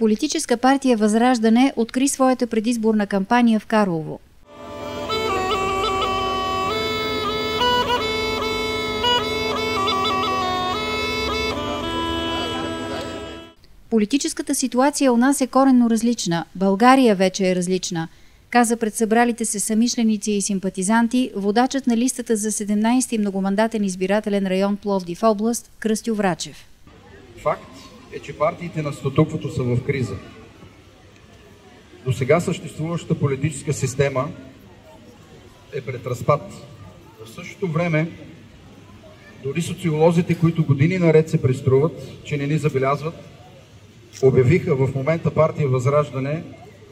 Политическа партия Възраждане откри своята предизборна кампания в Карлово. Политическата ситуация у нас е коренно различна. България вече е различна, каза пред събралите се съмишленици и симпатизанти водачът на листата за 17-ти многомандатен избирателен район Пловдив област Кръстю Врачев. Факт е, че партиите на статуквото са в криза. До сега съществуващата политическа система е пред разпад. В същото време, дори социолозите, които години наред се преструват, че не ни забелязват, обявиха в момента партия Възраждане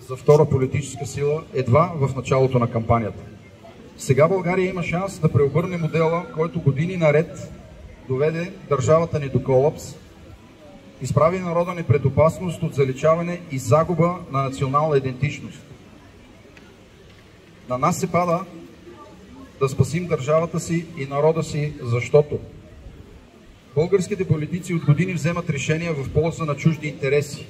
за втора политическа сила едва в началото на кампанията. Сега България има шанс да преобърне модела, който години наред доведе държавата ни до колапс, изправи народа ни пред опасност от заличаване и загуба на национална идентичност. На нас се пада да спасим държавата си и народа си, защото българските политици от години вземат решения в полза на чужди интереси.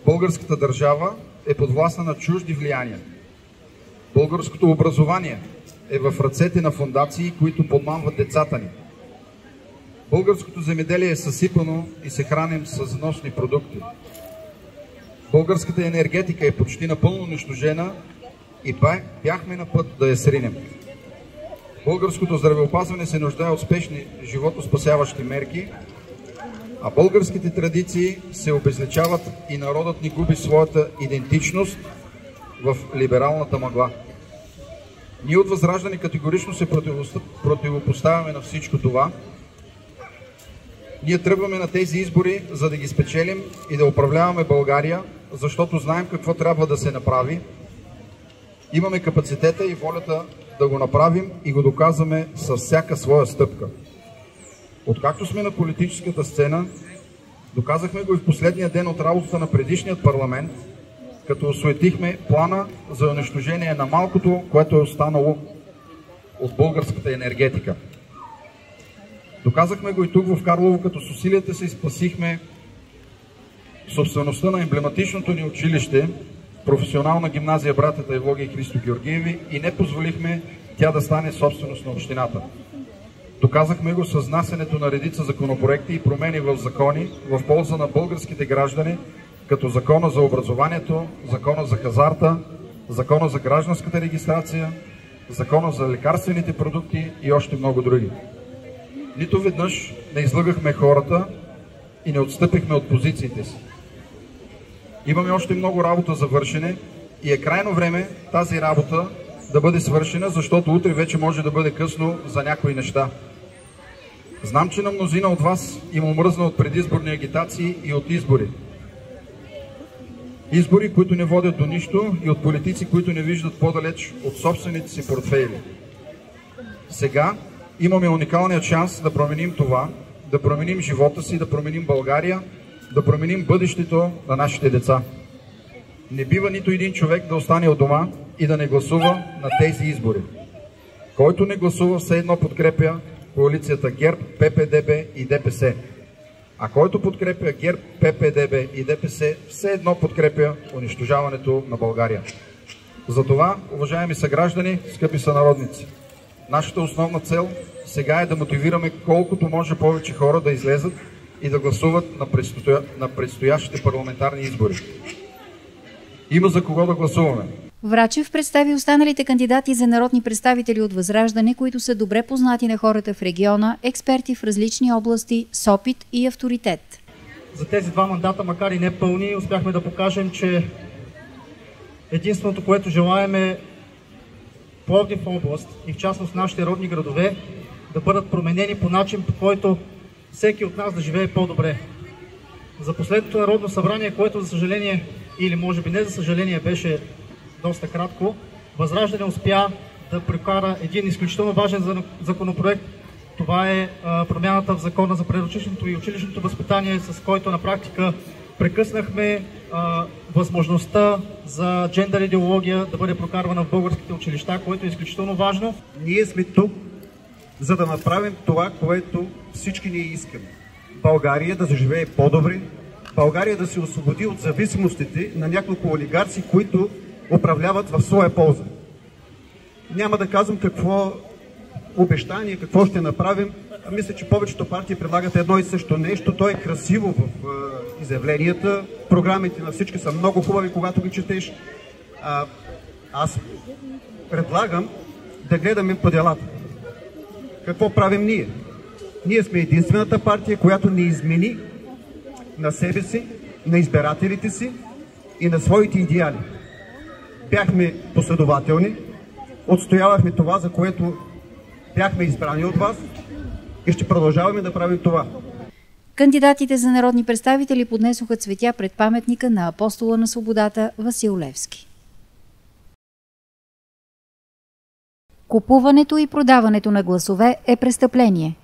Българската държава е подвластна на чужди влияния. Българското образование е в ръцете на фондации, които подмамват децата ни. Българското земеделие е съсипано и се храним с вносни продукти. Българската енергетика е почти напълно унищожена и бяхме на път да я сринем. Българското здравеопазване се нуждае от спешни животоспасяващи мерки, а българските традиции се обезличават и народът ни губи своята идентичност в либералната мъгла. Ние от Възраждане категорично се противопоставяме на всичко това. Ние тръгваме на тези избори, за да ги спечелим и да управляваме България, защото знаем какво трябва да се направи. Имаме капацитета и волята да го направим и го доказваме с всяка своя стъпка. Откакто сме на политическата сцена, доказахме го и в последния ден от работата на предишният парламент, като осуетихме плана за унищожение на малкото, което е останало от българската енергетика. Доказахме го и тук в Карлово, като с усилията си спасихме собствеността на емблематичното ни училище, професионална гимназия братята Евлогия и Христо Георгиеви, и не позволихме тя да стане собственост на общината. Доказахме го с внасянето на редица законопроекти и промени в закони в полза на българските граждани, като Закона за образованието, Закона за хазарта, Закона за гражданската регистрация, Закона за лекарствените продукти и още много други. Нито веднъж не излъгахме хората и не отстъпихме от позициите си. Имаме още много работа за вършене и е крайно време тази работа да бъде свършена, защото утре вече може да бъде късно за някои неща. Знам, че на мнозина от вас им омръзна от предизборни агитации и от избори. Избори, които не водят до нищо, и от политици, които не виждат по-далеч от собствените си портфейли. Сега имаме уникалният шанс да променим това, да променим живота си, да променим България, да променим бъдещето на нашите деца. Не бива нито един човек да остане от дома и да не гласува на тези избори. Който не гласува, все едно подкрепя коалицията ГЕРБ, ППДБ и ДПС. А който подкрепя ГЕРБ, ППДБ и ДПС, все едно подкрепя унищожаването на България. Затова, уважаеми съграждани, скъпи сънародници, нашата основна цел сега е да мотивираме колкото може повече хора да излезат и да гласуват на предстоящите парламентарни избори. Има за кого да гласуваме. Врачев представи останалите кандидати за народни представители от Възраждане, които са добре познати на хората в региона, експерти в различни области, с опит и авторитет. За тези два мандата, макар и не пълни, успяхме да покажем, че единственото, което желаем е Пловдив област и в частност нашите родни градове да бъдат променени по начин, по който всеки от нас да живее по-добре. За последното Народно събрание, което за съжаление, или може би не за съжаление, беше доста кратко, Възраждане успя да прекара един изключително важен законопроект. Това е промяната в Закона за предучилищното и училищното възпитание, с който на практика прекъснахме възможността за джендър идеология да бъде прокарвана в българските училища, което е изключително важно. Ние сме тук, за да направим това, което всички ние искаме. България да заживее по-добре, България да се освободи от зависимостите на няколко олигарси, които управляват в своя полза. Няма да казвам какво обещание, какво ще направим. Мисля, че повечето партии предлагат едно и също нещо. То е красиво в изявленията. Програмите на всички са много хубави, когато ги четеш. Аз предлагам да гледаме по делата. Какво правим ние? Ние сме единствената партия, която не измени на себе си, на избирателите си и на своите идеали. Бяхме последователни, отстоявахме това, за което бяхме избрани от вас и ще продължаваме да правим това. Кандидатите за народни представители поднесоха цветя пред паметника на апостола на свободата Васил Левски. Купуването и продаването на гласове е престъпление.